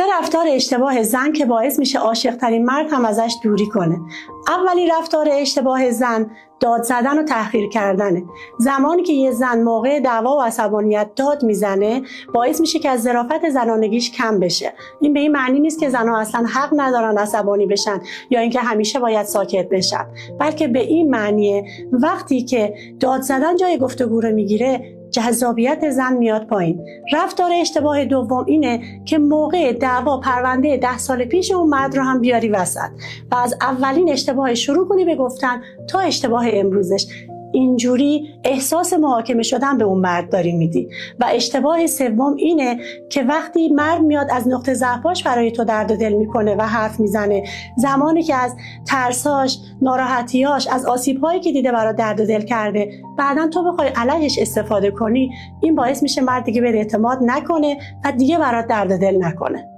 سه رفتار اشتباه زن که باعث میشه عاشق‌ترین مرد هم ازش دوری کنه. اولی رفتار اشتباه زن داد زدن و تحقیر کردنه. زمانی که یه زن موقع دعوا و عصبانیت داد میزنه باعث میشه که از ظرافت زنانگیش کم بشه. این به این معنی نیست که زنها اصلا حق ندارن عصبانی بشن یا اینکه همیشه باید ساکت بشن، بلکه به این معنیه وقتی که داد زدن جای گفتگو رو میگیره جذابیت زن میاد پایین. رفتار اشتباه دوم اینه که موقع دعوا پرونده 10 سال پیش اون مرد رو هم بیاری وسط و از اولین اشتباه شروع کنی به گفتن تا اشتباه امروزش. اینجوری احساس محاکمه شدن به اون مرد داری میدی. و اشتباه سوم اینه که وقتی مرد میاد از نقطه ضعفش برای تو درد دل میکنه و حرف میزنه، زمانی که از ترساش، ناراحتیاش، از آسیب‌هایی که دیده برات درد دل کرده، بعدن تو بخوای علیهش استفاده کنی، این باعث میشه مرد دیگه بهت اعتماد نکنه و دیگه برات درد دل نکنه.